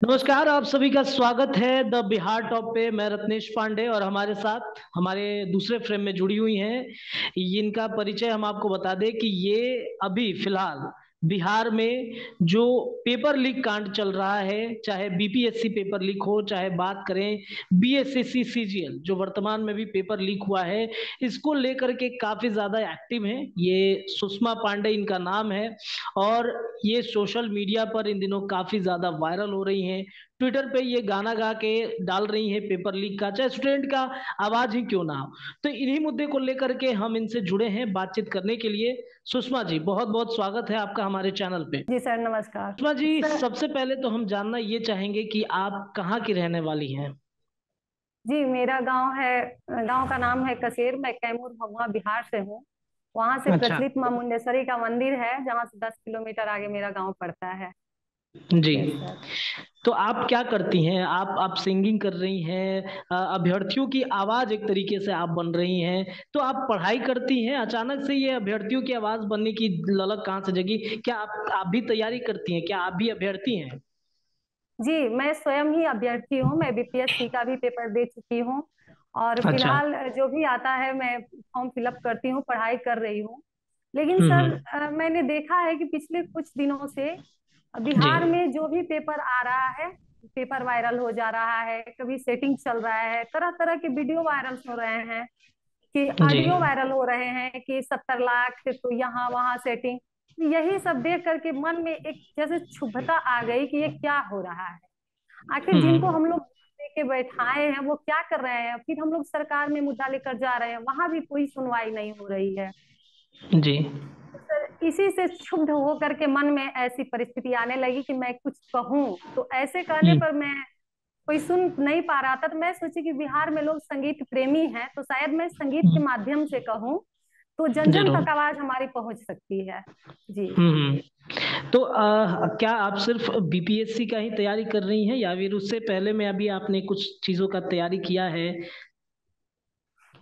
नमस्कार, आप सभी का स्वागत है द बिहार टॉप पे। मैं रत्नेश पांडे और हमारे साथ हमारे दूसरे फ्रेम में जुड़ी हुई हैं। इनका परिचय हम आपको बता दें कि ये अभी फिलहाल बिहार में जो पेपर लीक कांड चल रहा है, चाहे बीपीएससी पेपर लीक हो, चाहे बात करें बीएसएससी सीजीएल जो वर्तमान में भी पेपर लीक हुआ है, इसको लेकर के काफी ज्यादा एक्टिव हैं। ये सुषमा पांडे इनका नाम है और ये सोशल मीडिया पर इन दिनों काफी ज्यादा वायरल हो रही हैं। ट्विटर पे ये गाना गा के डाल रही हैं पेपर लीक का, चाहे स्टूडेंट का आवाज ही क्यों ना हो। तो इन्हीं मुद्दे को लेकर के हम इनसे जुड़े हैं बातचीत करने के लिए। सुषमा जी, बहुत बहुत स्वागत है आपका हमारे चैनल पे। जी सर, नमस्कार। सुषमा जी, सर, सबसे पहले तो हम जानना ये चाहेंगे कि आप कहाँ की रहने वाली हैं। जी मेरा गांव है। गांव का नाम है कसेर। मैं कैमूर भभुआ बिहार से हूँ। वहां से अच्छा। प्रचलित मां मुंडेश्वरी का मंदिर है, जहाँ से 10 किलोमीटर आगे मेरा गांव पड़ता है। जी। Yes sir. तो आप क्या करती हैं? आप सिंगिंग कर रही हैं, अभ्यर्थियों की आवाज एक तरीके से आप बन रही हैं। तो आप पढ़ाई करती हैं, अचानक से ये अभ्यर्थियों की आवाज बनने की ललक कहाँ से जगी? क्या आप भी तैयारी करती हैं? क्या आप भी अभ्यर्थी हैं? जी मैं स्वयं ही अभ्यर्थी हूँ। मैं बीपीएससी का भी पेपर दे चुकी हूँ। और अच्छा। फिलहाल जो भी आता है मैं फॉर्म फिलअप करती हूँ, पढ़ाई कर रही हूँ। लेकिन सर, हम्म। मैंने देखा है कि पिछले कुछ दिनों से जी। बिहार में जो भी पेपर आ रहा है, पेपर वायरल हो जा रहा है। कभी सेटिंग चल रहा है, तरह तरह के वीडियो वायरल हो रहे हैं, कि जी। ऑडियो वायरल हो रहे हैं कि 70 लाख तो यहाँ वहाँ सेटिंग। यही सब देख करके मन में एक जैसे क्षुब्धता आ गई कि ये क्या हो रहा है। आखिर जिनको हम्म। हम लोग लेके बैठाए हैं वो क्या कर रहे हैं। फिर हम लोग सरकार में मुद्दा लेकर जा रहे हैं, वहां भी कोई सुनवाई नहीं हो रही है। जी। तो सर, इसी से क्षुब्ध हो करके मन में ऐसी परिस्थिति आने लगी कि मैं कुछ कहूं। तो ऐसे कहने हम्म। पर मैं कोई सुन नहीं पा रहा था, तो मैं सोची कि बिहार में लोग संगीत प्रेमी हैं, तो शायद मैं संगीत के हम्म। माध्यम से कहूं तो जन जन जरूर। तक आवाज हमारी पहुंच सकती है। जी। तो क्या आप सिर्फ बीपीएससी का ही तैयारी कर रही हैं या फिर उससे पहले में अभी आपने कुछ चीजों का तैयारी किया है?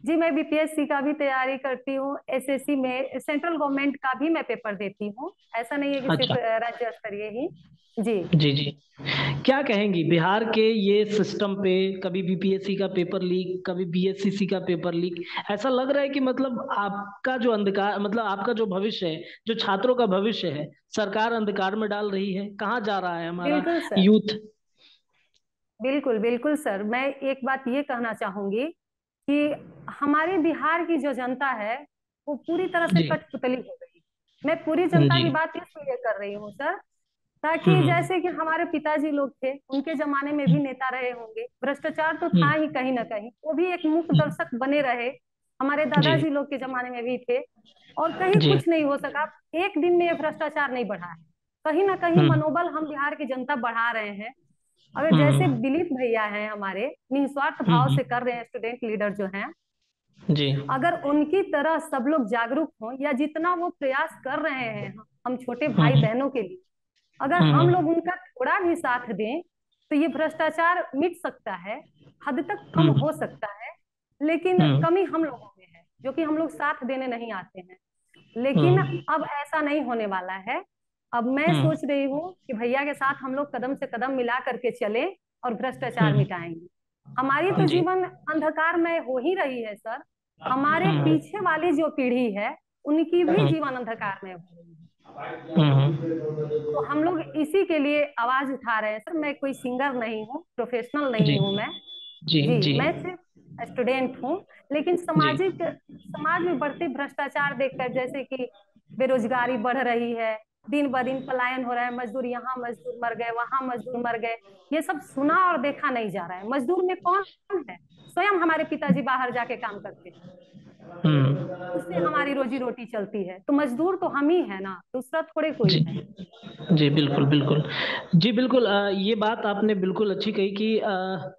जी मैं बीपीएससी का भी तैयारी करती हूँ। एसएससी में सेंट्रल गवर्नमेंट का भी मैं पेपर देती हूँ। ऐसा नहीं है कि सिर्फ अच्छा। राज्य स्तरीय ही। जी। जी जी। क्या कहेंगी बिहार के ये सिस्टम पे? कभी बीपीएससी का पेपर लीक, कभी बीएससीसी का पेपर लीक। ऐसा लग रहा है कि मतलब आपका जो अंधकार, मतलब आपका जो भविष्य है, जो छात्रों का भविष्य है, सरकार अंधकार में डाल रही है। कहाँ जा रहा है हमारा बिल्कुल सर। यूथ? बिल्कुल बिल्कुल सर, मैं एक बात ये कहना चाहूंगी कि हमारे बिहार की जो जनता है वो पूरी तरह से जी। कठपुतली हो गई। मैं पूरी जनता जी। की बात इसलिए कर रही हूँ सर, ताकि हम्म। जैसे कि हमारे पिताजी लोग थे, उनके जमाने में भी नेता रहे होंगे, भ्रष्टाचार तो था हम्म। ही कहीं ना कहीं, वो भी एक मूक हम्म। दर्शक बने रहे। हमारे जी। दादाजी लोग के जमाने में भी थे। और कहीं जी। कुछ नहीं हो सका। एक दिन में ये भ्रष्टाचार नहीं बढ़ा है। कहीं ना कहीं हम्म। मनोबल हम बिहार की जनता बढ़ा रहे हैं। अगर जैसे हम्म। दिलीप भैया हैं हमारे, निस्वार्थ भाव हम्म। से कर रहे हैं, स्टूडेंट लीडर जो हैं, जी। अगर उनकी तरह सब लोग जागरूक हों, या जितना वो प्रयास कर रहे हैं हम छोटे भाई हम्म। बहनों के लिए, अगर हम हम्म। लोग उनका थोड़ा भी साथ दें, तो ये भ्रष्टाचार मिट सकता है, हद तक कम हम्म। हो सकता है। लेकिन हम्म। कमी हम लोगों में है, जो कि हम लोग साथ देने नहीं आते हैं। लेकिन हम्म। अब ऐसा नहीं होने वाला है। अब मैं हम्म। सोच रही हूँ कि भैया के साथ हम लोग कदम से कदम मिला करके चलें और भ्रष्टाचार हम्म। मिटाएंगे। हमारी तो जी। जीवन अंधकारमय हो ही रही है सर। हमारे हम्म। पीछे वाली जो पीढ़ी है, उनकी भी हम्म। जीवन अंधकारमय हो रही है। तो हम्म। हम लोग इसी के लिए आवाज उठा रहे हैं सर। मैं कोई सिंगर नहीं हूँ, प्रोफेशनल जी। नहीं हूँ मैं। जी। जी जी। मैं सिर्फ स्टूडेंट हूँ। लेकिन जी। समाज में बढ़ते भ्रष्टाचार देखकर, जैसे कि बेरोजगारी बढ़ रही है, दिन ब दिन पलायन हो रहा है, मजदूर यहाँ मजदूर मर गए, वहां मजदूर मर गए, ये सब सुना और देखा नहीं जा रहा है। मजदूर में कौन है? स्वयं हमारे पिताजी बाहर जाके काम करते हैं, उससे हमारी रोजी रोटी चलती है। तो मजदूर तो हम ही है ना, दूसरा थोड़े कोई जी। है। जी बिल्कुल बिल्कुल। जी बिल्कुल, ये बात आपने बिल्कुल अच्छी कही कि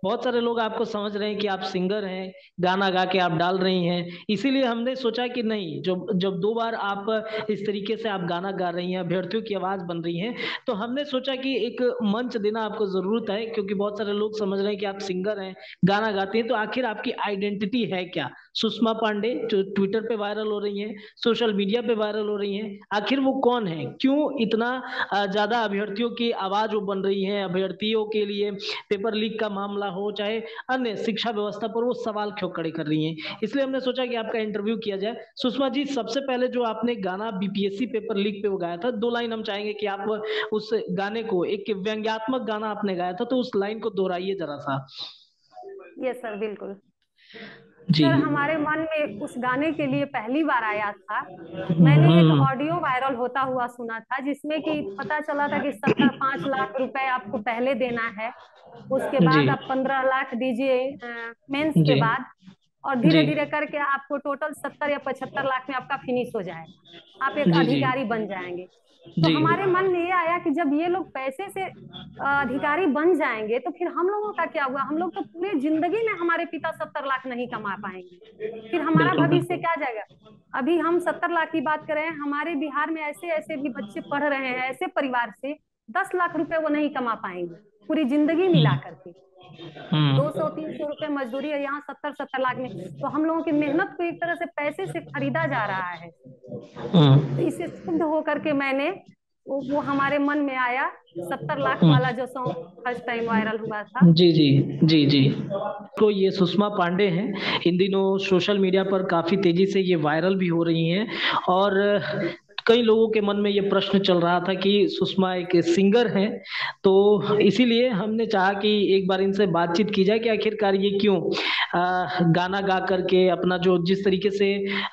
बहुत सारे लोग आपको समझ रहे हैं कि आप सिंगर हैं, गाना गा के आप डाल रही हैं। इसीलिए हमने सोचा कि नहीं, जब जब दो बार आप इस तरीके से आप गाना गा रही हैं, अभ्यर्थियों की आवाज बन रही हैं, तो हमने सोचा कि एक मंच देना आपको जरूरत है। क्योंकि बहुत सारे लोग समझ रहे हैं कि आप सिंगर हैं, गाना गाते हैं, तो आखिर आपकी आइडेंटिटी है क्या? सुषमा पांडे ट्विटर पे वायरल हो रही हैं, सोशल मीडिया पे वायरल हो रही हैं। आखिर वो कौन है, क्यों इतना ज्यादा अभ्यर्थियों की आवाज वो बन रही है, अभ्यर्थियों के लिए पेपर लीक का मामला हो चाहे अन्य शिक्षा व्यवस्था पर वो सवाल क्यों खड़े कर रही हैं। इसलिए हमने सोचा कि आपका इंटरव्यू किया जाए। सुषमा जी, सबसे पहले जो आपने गाना बीपीएससी पेपर लीक पे वो गाया था, 2 लाइन हम चाहेंगे कि आप उस गाने को, एक व्यंग्यात्मक गाना आपने गाया था, तो उस लाइन को दोहराइए जरा सा। यस सर, बिल्कुल। जी। सर, हमारे मन में उस गाने के लिए पहली बार आया था। मैंने एक हम्म। ऑडियो वायरल होता हुआ सुना था, जिसमें कि पता चला था कि 5 लाख रुपए आपको पहले देना है, उसके जी बाद आप 15 लाख दीजिए मेंस के जी बाद, और जी धीरे धीरे करके आपको टोटल 70 या 75 लाख में आपका फिनिश हो जाएगा, आप एक जी जी अधिकारी बन जाएंगे। तो जी हमारे मन में ये आया कि जब ये लोग पैसे से अधिकारी बन जाएंगे, तो फिर हम लोगों का क्या हुआ? हम लोग तो पूरे जिंदगी में हमारे पिता 70 लाख नहीं कमा पाएंगे, फिर हमारा बिल्कुल भविष्य बिल्कुल। क्या जाएगा? अभी हम 70 लाख की बात करें, हमारे बिहार में ऐसे ऐसे भी बच्चे पढ़ रहे हैं, ऐसे परिवार से 10 लाख रुपए वो नहीं कमा पाएंगे पूरी जिंदगी मिला करके। दो हम्म सौ 300 रुपए मजदूरी है, यहाँ 70 70 लाख में, तो हम लोगों की मेहनत को एक तरह से पैसे से खरीदा जा रहा है। तो हम्म इससे शुद्ध होकर के मैंने वो हमारे मन में आया, 70 लाख वाला हम्म। जो सॉन्ग फर्स्ट टाइम वायरल हुआ था। जी जी जी जी। तो ये सुषमा पांडे हैं, इन दिनों सोशल मीडिया पर काफी तेजी से ये वायरल भी हो रही हैं। और कई लोगों के मन में ये प्रश्न चल रहा था कि सुषमा एक सिंगर हैं, तो इसीलिए हमने चाहा कि एक बार इनसे बातचीत की जाए कि आखिरकार ये क्यों गाना गा करके अपना, जो जिस तरीके से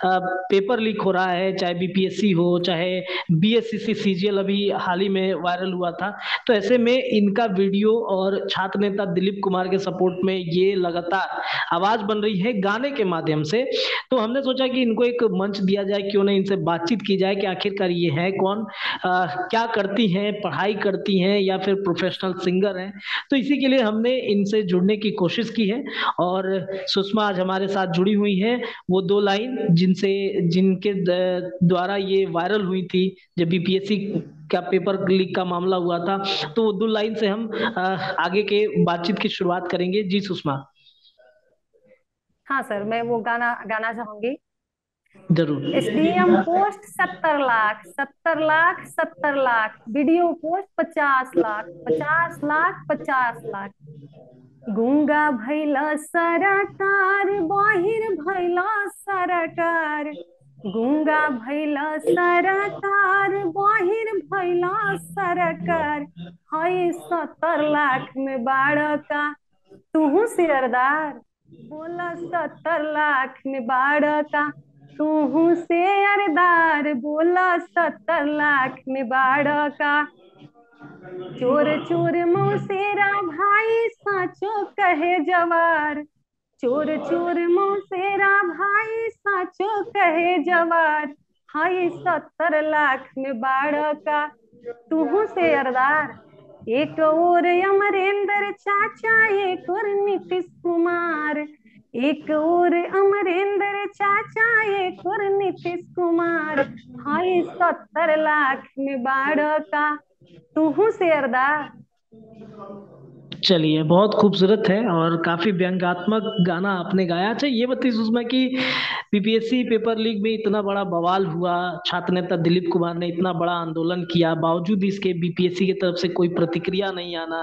पेपर लीक हो रहा है, चाहे बीपीएससी हो चाहे बीएससी सीजीएल अभी हाल ही में वायरल हुआ था, तो ऐसे में इनका वीडियो और छात्र नेता दिलीप कुमार के सपोर्ट में ये लगातार आवाज बन रही है गाने के माध्यम से। तो हमने सोचा कि इनको एक मंच दिया जाए, क्यों नहीं इनसे बातचीत की जाए कि आखिरकार ये है कौन, क्या करती हैं, पढ़ाई करती हैं या फिर प्रोफेशनल सिंगर हैं। तो इसी के लिए हमने इनसे जुड़ने की कोशिश की है। और सुषमा आज हमारे साथ जुड़ी हुई हैं, वो 2 लाइन जिनके द्वारा ये वायरल हुई थी जब बीपीएससी का पेपर लीक का मामला हुआ था। तो वो 2 लाइन से हम आगे के बातचीत की शुरुआत करेंगे। जी सुषमा। हाँ सर, मैं वो गाना गाना चाहूंगी। जरूर। SDM post 70 lakh, 70 lakh, 70 lakh, video post 50 lakh, 50 lakh, 50 lakh. गूंगा भैला सरकार, बाहिर भैला सरकार, गूंगा भैला सरकार, बाहिर भैला सरकार। हाय 70 लाख में बाड़का तू शेरदार, बोला 70 लाख में बाड़का तू शेरदार, बोला 70 लाख में बाड़का। चोर चोर मौसेरा भाई साचो कहे जवार, चोर चोर मौसेरा भाई साचो कहे जवार। हाय 70 लाख में बाड़का तू शेरदार। एक और अमरेंद्र चाचा, एक और नीतीश कुमार, एक और अमरेंद्र चाचा, एक और नीतीश कुमार। हाय 70 लाख में बाड़का तू शेरदार। चलिए, बहुत खूबसूरत है और काफी व्यंग्यात्मक गाना आपने गाया। अच्छा ये बताइए सुषमा कि बीपीएससी पेपर लीक में इतना बड़ा बवाल हुआ, छात्र नेता दिलीप कुमार ने इतना बड़ा आंदोलन किया, बावजूद इसके बीपीएससी की तरफ से कोई प्रतिक्रिया नहीं आना,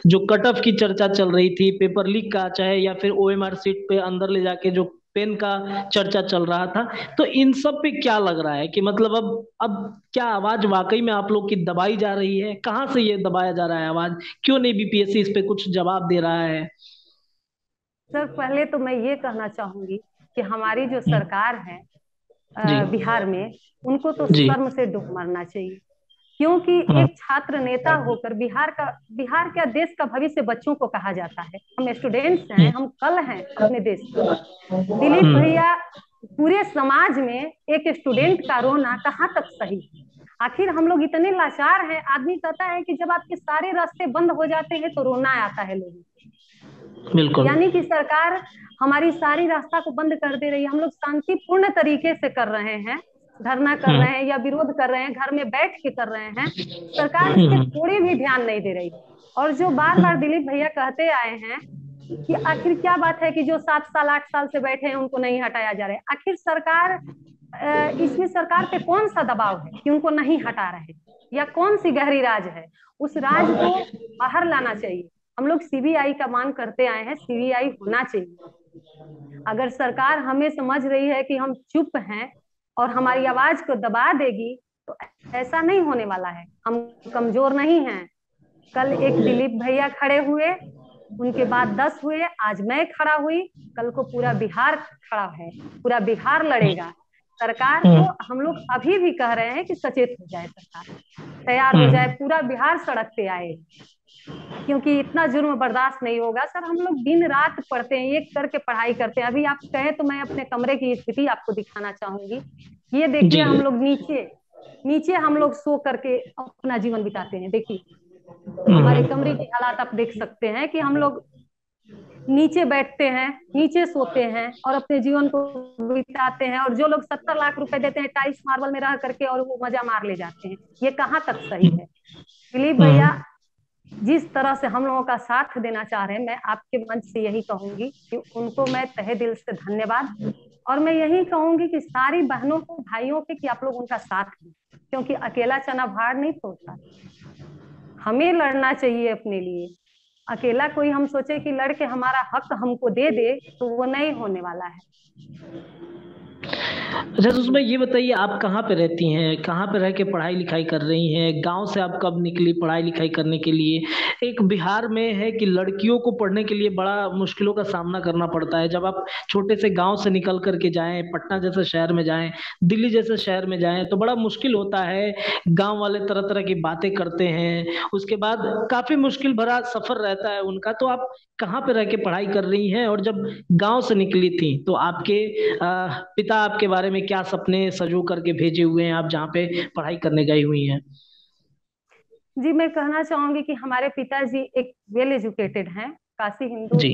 जो कट ऑफ की चर्चा चल रही थी पेपर लीक का, चाहे या फिर ओएमआर सीट पे अंदर ले जाके जो पेन का चर्चा चल रहा था, तो इन सब पे क्या लग रहा है कि मतलब अब क्या आवाज वाकई में आप लोग की दबाई जा रही है? कहाँ से ये दबाया जा रहा है आवाज? क्यों नहीं बीपीएससी इस पे कुछ जवाब दे रहा है? सर, पहले तो मैं ये कहना चाहूंगी कि हमारी जो सरकार है जी बिहार में, उनको तो जी। शर्म से डूब मरना चाहिए। क्योंकि हम्म एक छात्र नेता होकर बिहार क्या, देश का भविष्य बच्चों को कहा जाता है। हम स्टूडेंट्स हैं, हम कल हैं अपने देश का। दिलीप हम्म भैया, पूरे समाज में एक स्टूडेंट का रोना कहाँ तक सही है? आखिर हम लोग इतने लाचार हैं, आदमी कहता है कि जब आपके सारे रास्ते बंद हो जाते हैं तो रोना आता है लोगों को। बिल्कुल। यानी कि सरकार हमारी सारी रास्ता को बंद कर दे रही है। हम लोग शांतिपूर्ण तरीके से कर रहे हैं, धरना कर रहे हम्म हैं या विरोध कर रहे हैं, घर में बैठ के कर रहे हैं, सरकार इस पे हम्म थोड़ी भी ध्यान नहीं दे रही। और जो बार बार दिलीप भैया कहते आए हैं कि आखिर क्या बात है कि जो 7 साल 8 साल से बैठे हैं उनको नहीं हटाया जा रहा है। आखिर सरकार, इसमें सरकार पे कौन सा दबाव है कि उनको नहीं हटा रहे, या कौन सी गहरी राज है? उस राज को बाहर लाना चाहिए। हम लोग सीबीआई का मांग करते आए हैं, सीबीआई होना चाहिए। अगर सरकार हमें समझ रही है कि हम चुप हैं और हमारी आवाज को दबा देगी, तो ऐसा नहीं होने वाला है। हम कमजोर नहीं हैं। कल एक दिलीप भैया खड़े हुए, उनके बाद 10 हुए, आज मैं खड़ा हुई, कल को पूरा बिहार खड़ा है, पूरा बिहार लड़ेगा। सरकार को हम लोग अभी भी कह रहे हैं कि सचेत हो जाए, सरकार तैयार हो जाए, पूरा बिहार सड़क पे आए, क्योंकि इतना जुर्म बर्दाश्त नहीं होगा। सर हम लोग दिन रात पढ़ते हैं, एक करके पढ़ाई करते हैं। अभी आप कहें तो मैं अपने कमरे की स्थिति आपको दिखाना चाहूंगी। ये देखिए, हम लोग नीचे नीचे हम लोग सो करके अपना जीवन बिताते हैं। देखिए हमारे कमरे की हालात आप देख सकते हैं कि हम लोग नीचे बैठते हैं, नीचे सोते हैं और अपने जीवन को बिताते हैं। और जो लोग 70 लाख रुपए देते हैं टाइल्स मार्बल में रह करके, और वो मजा मार ले जाते हैं, ये कहाँ तक सही है? दिलीप भैया जिस तरह से हम लोगों का साथ देना चाह रहे हैं, मैं आपके मंच से यही कहूंगी कि उनको मैं तहे दिल से धन्यवाद। और मैं यही कहूंगी कि सारी बहनों को, भाइयों के, कि आप लोग उनका साथ दें, क्योंकि अकेला चना भार नहीं तोड़ता। हमें लड़ना चाहिए अपने लिए। अकेला कोई हम सोचे कि लड़के हमारा हक हमको दे दे, तो वो नहीं होने वाला है। अच्छा, तो उसमें ये बताइए, आप कहाँ पे रहती हैं, कहाँ पे रह के पढ़ाई लिखाई कर रही हैं? गांव से आप कब निकली पढ़ाई लिखाई करने के लिए? एक बिहार में है कि लड़कियों को पढ़ने के लिए बड़ा मुश्किलों का सामना करना पड़ता है। जब आप छोटे से गांव से निकल करके जाएं, पटना जैसे शहर में जाएं, दिल्ली जैसे शहर में जाएं, तो बड़ा मुश्किल होता है। गांव वाले तरह तरह की बातें करते हैं, उसके बाद काफी मुश्किल भरा सफर रहता है उनका। तो आप कहाँ पे रह के पढ़ाई कर रही हैं? और जब गांव से निकली थी तो आपके पिता आपके बारे में क्या सपने सजो करके भेजे हुए हैं, आप जहाँ पे पढ़ाई करने गई हुई हैं? जी, मैं कहना चाहूंगी कि हमारे पिताजी एक वेल एजुकेटेड हैं, काशी हिंदू जी।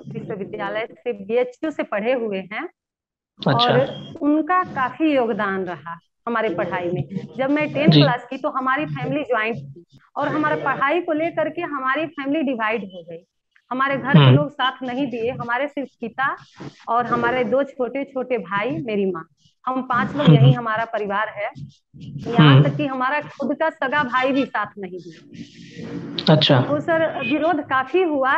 विश्वविद्यालय से बीएचयू से पढ़े हुए हैं। अच्छा। और उनका काफी योगदान रहा हमारे पढ़ाई में। जब मैं 10th जी। क्लास की तो हमारी फैमिली ज्वाइंट थी, और हमारा पढ़ाई को लेकर के हमारी फैमिली डिवाइड हो गई। हमारे घर के लोग साथ नहीं दिए, हमारे सिर्फ पिता और हमारे 2 छोटे छोटे भाई, मेरी माँ, हम 5 लोग, यही हमारा परिवार है। यहाँ तक कि हमारा खुद का सगा भाई भी साथ नहीं दिया। अच्छा। तो सर विरोध काफी हुआ,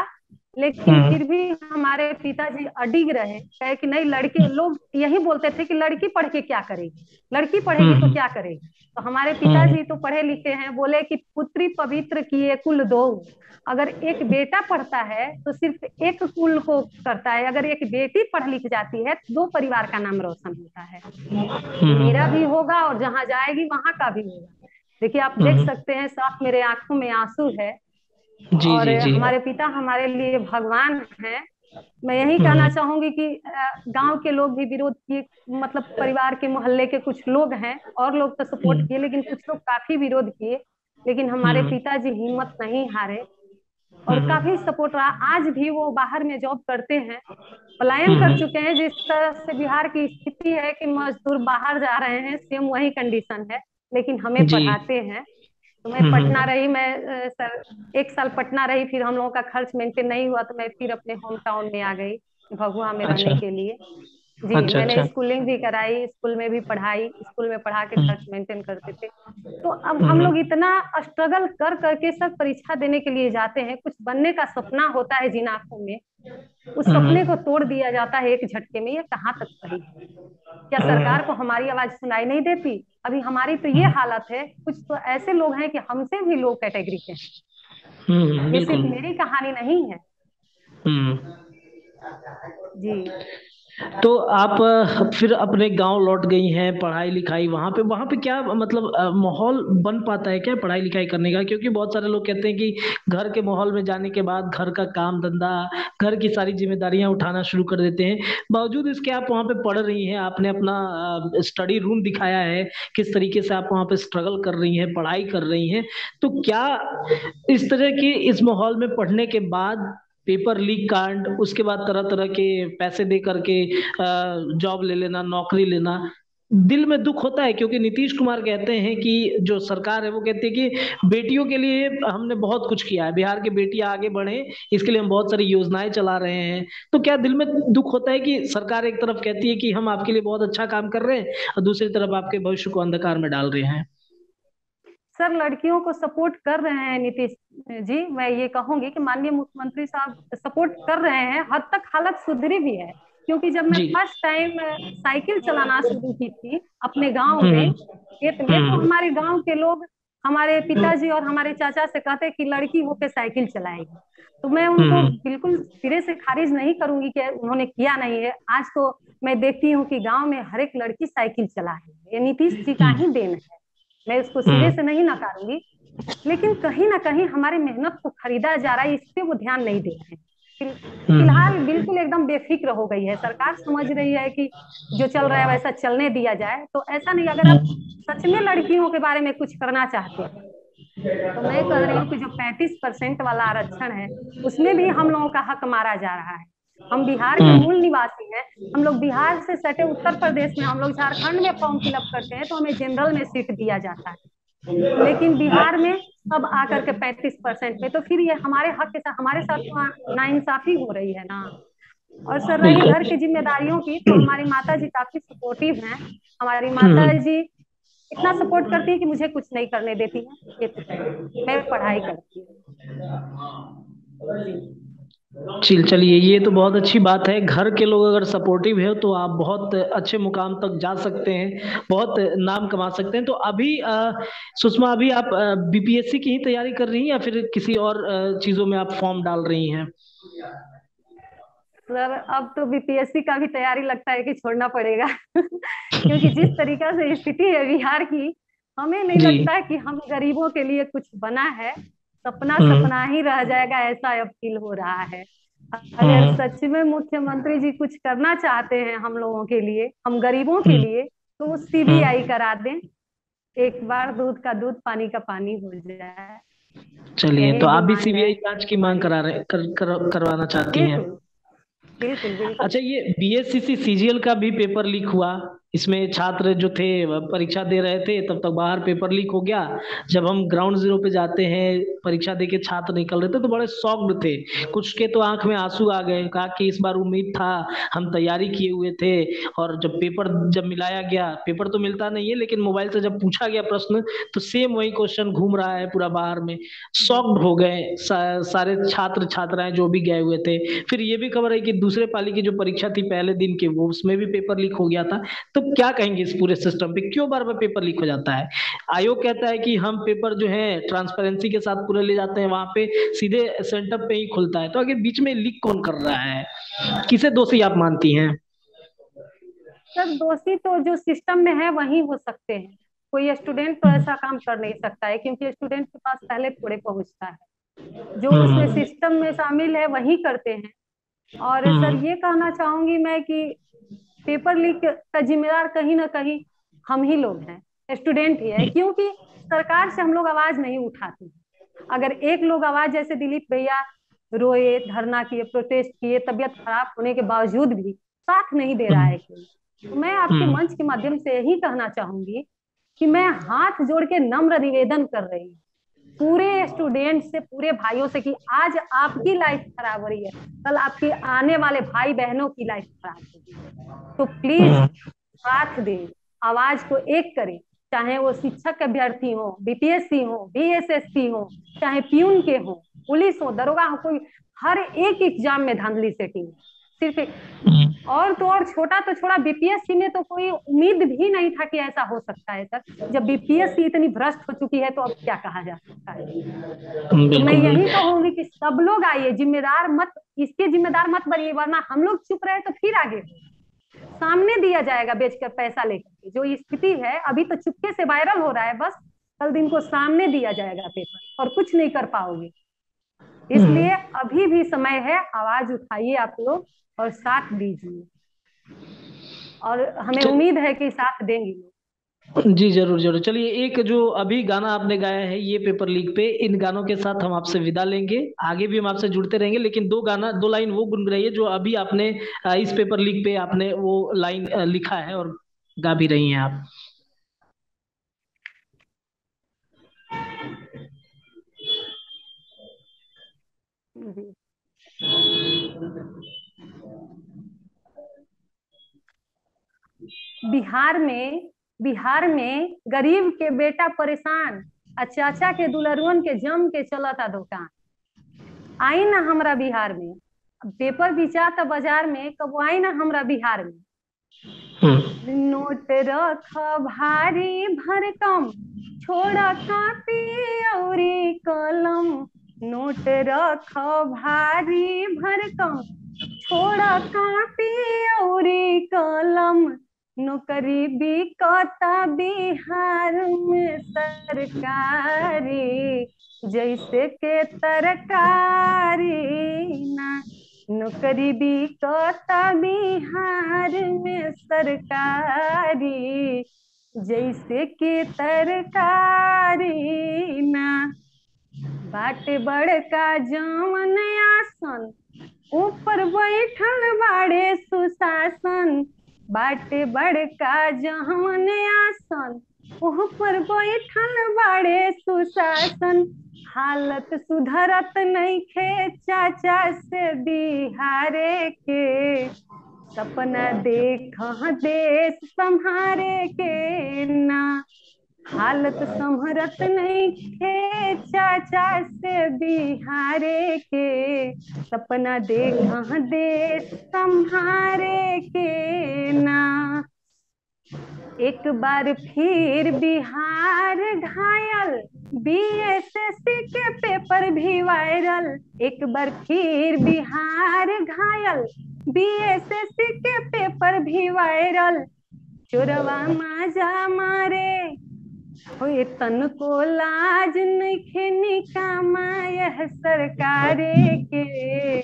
लेकिन फिर भी हमारे पिताजी अडिग रहे, कहे कि नहीं, लड़के लोग यही बोलते थे कि लड़की पढ़ के क्या करेगी, लड़की पढ़ेगी तो क्या करेगी। तो हमारे पिताजी तो पढ़े लिखे हैं, बोले कि पुत्री पवित्र किए कुल दो। अगर एक बेटा पढ़ता है तो सिर्फ एक कुल को करता है, अगर एक बेटी पढ़ लिख जाती है तो 2 परिवार का नाम रोशन होता है। मेरा भी होगा और जहां जाएगी वहां का भी होगा। देखिए आप देख सकते हैं, साफ मेरे आंखों में आंसू है। जी और जी जी। हमारे पिता हमारे लिए भगवान हैं। मैं यही कहना चाहूंगी कि गांव के लोग भी विरोध किए, मतलब परिवार के मोहल्ले के कुछ लोग हैं, और लोग तो सपोर्ट किए, लेकिन कुछ लोग काफी विरोध किए। लेकिन हमारे पिताजी हिम्मत नहीं हारे और काफी सपोर्ट रहा। आज भी वो बाहर में जॉब करते हैं, पलायन कर चुके हैं। जिस तरह से बिहार की स्थिति है कि मजदूर बाहर जा रहे हैं, सेम वही कंडीशन है, लेकिन हमें जी। पढ़ाते हैं। तो मैं पटना रही, मैं सर 1 साल पटना रही, फिर हम लोगों का खर्च मेंटेन नहीं हुआ तो मैं फिर अपने होम टाउन में आ गई, भभुआ में रहने अच्छा के लिए। जी, अच्छा। मैंने अच्छा। स्कूलिंग भी कराई, स्कूल में भी पढ़ाई, स्कूल में पढ़ा के खर्च मेंटेन करते थे। तो अब हम लोग इतना स्ट्रगल कर करके सब परीक्षा देने के लिए जाते हैं। कुछ बनने का सपना होता है जिन आंखों में, उस सपने को तोड़ दिया जाता है एक झटके में। ये कहाँ तक सही है? क्या सरकार को हमारी आवाज सुनाई नहीं देती? अभी हमारी तो ये हालत है। कुछ तो ऐसे लोग हैं कि हमसे भी लो कैटेगरी के हैं। ये सिर्फ बिल्कुल। मेरी कहानी नहीं है। हम्म। जी तो आप फिर अपने गांव लौट गई हैं, पढ़ाई लिखाई वहां पे क्या मतलब माहौल बन पाता है क्या पढ़ाई लिखाई करने का? क्योंकि बहुत सारे लोग कहते हैं कि घर के माहौल में जाने के बाद घर का काम धंधा, घर की सारी जिम्मेदारियां उठाना शुरू कर देते हैं। बावजूद इसके आप वहां पे पढ़ रही हैं, आपने अपना स्टडी रूम दिखाया है, किस तरीके से आप वहां पे स्ट्रगल कर रही हैं, पढ़ाई कर रही हैं। तो क्या इस तरह की इस माहौल में पढ़ने के बाद पेपर लीक कांड, उसके बाद तरह तरह के पैसे दे करके जॉब ले लेना, नौकरी लेना, दिल में दुख होता है, क्योंकि नीतीश कुमार कहते हैं कि जो सरकार है वो कहती है कि बेटियों के लिए हमने बहुत कुछ किया है, बिहार की बेटियां आगे बढ़े इसके लिए हम बहुत सारी योजनाएं चला रहे हैं। तो क्या दिल में दुख होता है कि सरकार एक तरफ कहती है कि हम आपके लिए बहुत अच्छा काम कर रहे हैं और दूसरी तरफ आपके भविष्य को अंधकार में डाल रहे हैं? सर, लड़कियों को सपोर्ट कर रहे हैं नीतीश जी। मैं ये कहूंगी कि माननीय मुख्यमंत्री साहब सपोर्ट कर रहे हैं, हद तक हालत सुधरी भी है। क्योंकि जब मैं जी। फर्स्ट टाइम साइकिल चलाना शुरू की थी अपने गांव में, हम्म। खेत में, तो हम्म। हमारे गांव के लोग हमारे पिताजी और हमारे चाचा से कहते कि लड़की होके साइकिल चलाएगी। तो मैं उनको हम्म। बिल्कुल सिरे से खारिज नहीं करूंगी कि उन्होंने किया नहीं है। आज तो मैं देखती हूँ कि गांव में हर एक लड़की साइकिल चला है। ये नीतीश जी का हम्म। ही देन है, मैं उसको सिरे हम्म। से नहीं नकारूंगी। लेकिन कहीं ना कहीं हमारी मेहनत को खरीदा जा रहा है, इस पे वो ध्यान नहीं दे रहे हैं। फिलहाल हम्म। बिल्कुल एकदम बेफिक्र हो गई है सरकार, समझ रही है कि जो चल रहा है वैसा चलने दिया जाए। तो ऐसा नहीं, अगर आप सच में लड़कियों के बारे में कुछ करना चाहते हैं तो मैं कह रही हूँ कि जो 35% वाला आरक्षण है उसमें भी हम लोगों का हक मारा जा रहा है। हम बिहार के मूल हम्म। निवासी हैं। हम लोग बिहार से सटे उत्तर प्रदेश में, हम लोग झारखंड में फॉर्म फिलअप करते हैं तो हमें जनरल में सीट दिया जाता है। लेकिन बिहार में सब आकर के 35% पे, तो फिर ये हमारे हक के साथ, हमारे साथ तो नाइंसाफी हो रही है ना। और सर, रही बिल्कुल। घर की जिम्मेदारियों की, तो हमारी माता जी काफी सपोर्टिव हैं। हमारी माता हम्म। जी इतना सपोर्ट करती है कि मुझे कुछ नहीं करने देती है। ये तो है, मैं पढ़ाई करती हूँ जी। चलिए, ये तो बहुत अच्छी बात है। घर के लोग अगर सपोर्टिव है तो आप बहुत अच्छे मुकाम तक जा सकते हैं, बहुत नाम कमा सकते हैं। तो अभी सुषमा, अभी आप बीपीएससी की ही तैयारी कर रही हैं या फिर किसी और चीजों में आप फॉर्म डाल रही हैं? सर, अब तो बीपीएससी का भी तैयारी लगता है कि छोड़ना पड़ेगा क्योंकि जिस तरीका से स्थिति है बिहार की, हमें नहीं जी। लगता कि हम गरीबों के लिए कुछ बना है। सपना हम्म। सपना ही रह जाएगा, ऐसा अब फील हो रहा है। अगर हम्म। सच में मुख्यमंत्री जी कुछ करना चाहते हैं हम लोगों के लिए, हम गरीबों के हम्म। लिए, तो वो हम्म। सीबीआई करा दें। एक बार दूध का दूध पानी का पानी हो जाए। चलिए, यही तो आप भी डिमांड है सीबीआई जांच की मांग हमारी। करा रहे करवाना चाहती हैं? बिल्कुल, बिल्कुल, बिल्कुल। अच्छा, ये बीएससीसी सीजीएल का भी पेपर लीक हुआ। इसमें छात्र जो थे वह परीक्षा दे रहे थे, तब तक बाहर पेपर लीक हो गया। जब हम ग्राउंड जीरो पे जाते हैं, परीक्षा दे के छात्र निकल रहे थे तो बड़े शॉक्ड थे। कुछ के तो आंख में आंसू आ गए, कहा कि इस बार उम्मीद था, हम तैयारी किए हुए थे, और जब मिलाया गया, पेपर तो मिलता नहीं है लेकिन मोबाइल से जब पूछा गया प्रश्न, तो सेम वही क्वेश्चन घूम रहा है पूरा बाहर में। शॉक्ड हो गए सारे छात्र छात्राएं जो भी गए हुए थे। फिर ये भी खबर है कि दूसरे पाली की जो परीक्षा थी पहले दिन की, वो उसमें भी पेपर लीक हो गया था। तो क्या कहेंगे इस पूरे सिस्टम पे, क्यों बार बार पेपर लीक हो जाता है? आयोग कहता है कि हम पेपर जो है ट्रांसपेरेंसी के साथ पूरे ले जाते हैं, वहां पे सीधे सेंटर पे ही खुलता है। तो आगे बीच में लीक कौन कर रहा है? किसे दोषी आप मानती हैं? सर, दोषी तो जो सिस्टम में है वही हो सकते हैं। कोई स्टूडेंट तो ऐसा काम कर नहीं सकता है, क्योंकि स्टूडेंट के पास पहले थोड़े पहुंचता है। जो उस हम्म। सिस्टम में शामिल है वही करते हैं। और सर, हम्म। ये कहना चाहूंगी मैं कि पेपर लीक का जिम्मेदार कहीं ना कहीं हम ही लोग हैं, स्टूडेंट ही है। क्योंकि सरकार से हम लोग आवाज नहीं उठाते। अगर एक लोग आवाज, जैसे दिलीप भैया रोए, धरना किए, प्रोटेस्ट किए, तबीयत खराब होने के बावजूद भी साथ नहीं दे रहा हम्म। है कोई, तो मैं आपके हम्म। मंच के माध्यम से यही कहना चाहूंगी कि मैं हाथ जोड़ के नम्र निवेदन कर रही हूँ पूरे स्टूडेंट से, पूरे भाइयों से, कि आज आपकी लाइफ खराब हो रही है, कल आपके आने वाले भाई बहनों की लाइफ खराब होगी। तो प्लीज हम्म। साथ दें, आवाज को एक करें। चाहे वो शिक्षक अभ्यर्थी हो, बीपीएससी हो, बीएसएससी हो, चाहे प्यून के हो, पुलिस हो, दरोगा हो, कोई हर एक एग्जाम में धांधली सेटिंग सिर्फ और तो और, छोटा तो छोड़ा, बीपीएससी में तो कोई उम्मीद भी नहीं था कि ऐसा हो सकता है सर। जब बीपीएससी इतनी भ्रष्ट हो चुकी है तो अब क्या कहा जा सकता है। तो मैं बिल्कुल। यही कहूंगी कि सब लोग आइए, जिम्मेदार मत, इसके जिम्मेदार मत बनिए, वरना हम लोग चुप रहे तो फिर आगे सामने दिया जाएगा बेचकर पैसा लेकर के। जो स्थिति है अभी तो चुपके से वायरल हो रहा है, बस कल दिन को सामने दिया जाएगा पेपर और कुछ नहीं कर पाओगे। इसलिए हम्म। अभी भी समय है, आवाज उठाइए आप लोग और साथ दीजिए। और हमें उम्मीद है कि साथ देंगे लोग। जी, जरूर जरूर। चलिए, एक जो अभी गाना आपने गाया है ये पेपर लीक पे, इन गानों के साथ हम आपसे विदा लेंगे। आगे भी हम आपसे जुड़ते रहेंगे, लेकिन दो लाइन वो गुनगुनाइए जो अभी आपने इस पेपर लीक पे आपने वो लाइन लिखा है, और गा भी रही हैं आप। जी। बिहार में बिहार में गरीब के बेटा परेशान, आ चाचा के दुलरुअन के जम के चलता दुकान। आई ना हमरा बिहार में, पेपर बिचाता बाजार में, कब आई ना हमरा बिहार में। हम्म। नोट रख भारी भरकम, छोड़ा कापी औरी कलम। नोट रख भारी भरकम, छोड़ा कापी औरी कलम। नौकरी बिकता बिहार में सरकारी, जैसे के तरकारी ना। नौकरी बिकता बिहार में सरकारी, जैसे कि तरकारी ना। बाटे बड़का जवन आसन, ऊपर बैठल बाड़े सुशासन। बाटे बड़का जवन आसन, ऊपर बैठल बाड़े सुशासन। हालत सुधरत नइखे चाचा से बिहारे के, सपना देख देश संहारे के ना। हालत संभरत नइखे चाचा से बिहारे के, सपना देख देश संहारे के ना। एक बार फिर बिहार घायल, बीएसएससी के पेपर भी वायरल। एक बार फिर बिहार घायल, बीएसएससी के पेपर भी वायरल। चोरवा माजा मारे, होए तन को लाज नइखे निकामा यह सरकारे के।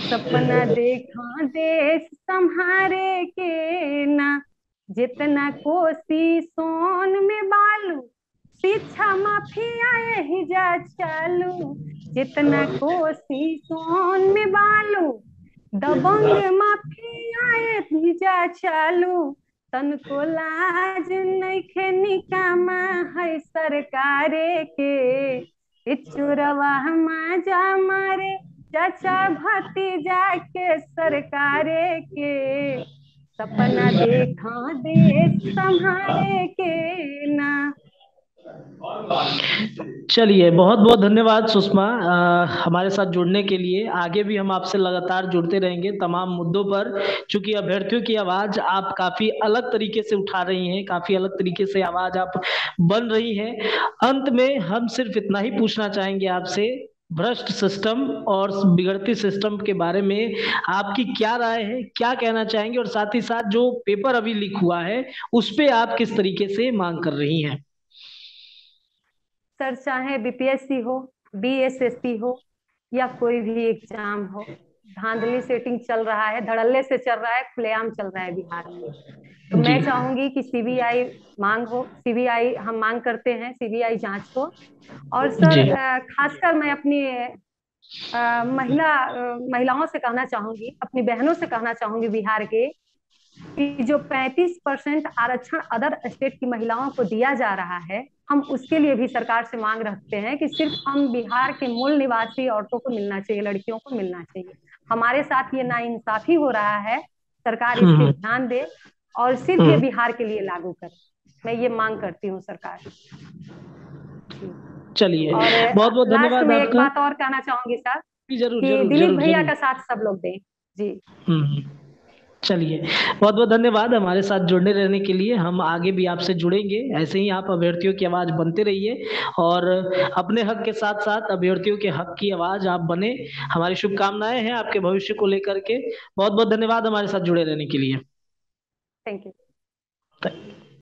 सपना देखा देश संहारे के ना। जितना कोसी सोन में बालू, शिक्षा माफिया यही जा चालू। जितना कोसी सोन में बालू, दबंग माफिया यही जा चालू। तन को लाज नइखे निकामा है सरकारे के। चोरवा माजा मारे, चाचा भतीजा के सरकारे के। सपना देखा देश संभाले के ना। चलिए, बहुत बहुत धन्यवाद सुषमा, हमारे साथ जुड़ने के लिए। आगे भी हम आपसे लगातार जुड़ते रहेंगे तमाम मुद्दों पर, क्योंकि अभ्यर्थियों की आवाज आप काफी अलग तरीके से उठा रही हैं, काफी अलग तरीके से आवाज आप बन रही हैं। अंत में हम सिर्फ इतना ही पूछना चाहेंगे आपसे, भ्रष्ट सिस्टम और बिगड़ती सिस्टम के बारे में आपकी क्या राय है, क्या कहना चाहेंगे, और साथ ही साथ जो पेपर अभी लीक हुआ है उस पे आप किस तरीके से मांग कर रही हैं। सर, चाहे बीपीएससी हो, बीएसएससी हो, या कोई भी एग्जाम हो, धांधली सेटिंग चल रहा है, धड़ल्ले से चल रहा है, खुलेआम चल रहा है बिहार में। तो जी। मैं चाहूंगी कि सीबीआई मांग हो, सीबीआई हम मांग करते हैं, सीबीआई जांच हो। और सर, जी। खासकर मैं अपनी महिलाओं से कहना चाहूंगी, अपनी बहनों से कहना चाहूंगी बिहार के, कि जो 35% आरक्षण अदर स्टेट की महिलाओं को दिया जा रहा है, हम उसके लिए भी सरकार से मांग रखते हैं कि सिर्फ हम बिहार के मूल निवासी औरतों को मिलना चाहिए, लड़कियों को मिलना चाहिए। हमारे साथ ये नाइंसाफी हो रहा है, सरकार इस पे हम्म। ध्यान दे और सिर्फ ये हम्म। बिहार के लिए लागू करे। मैं ये मांग करती हूँ सरकार जी। चलिए, और बहुत बहुत लास्ट धन्यवाद में एक आपका। बात और कहना चाहूंगी सर, जी, जरूर कि जरूर दिलीप जरूर भैया जरूर। का साथ सब लोग दें जी। हम्म। चलिए, बहुत बहुत धन्यवाद हमारे साथ जुड़ने रहने के लिए। हम आगे भी आपसे जुड़ेंगे, ऐसे ही आप अभ्यर्थियों की आवाज बनते रहिए, और अपने हक के साथ साथ अभ्यर्थियों के हक की आवाज आप बने। हमारी शुभकामनाएं हैं आपके भविष्य को लेकर के। बहुत बहुत धन्यवाद हमारे साथ जुड़े रहने के लिए। Thank you.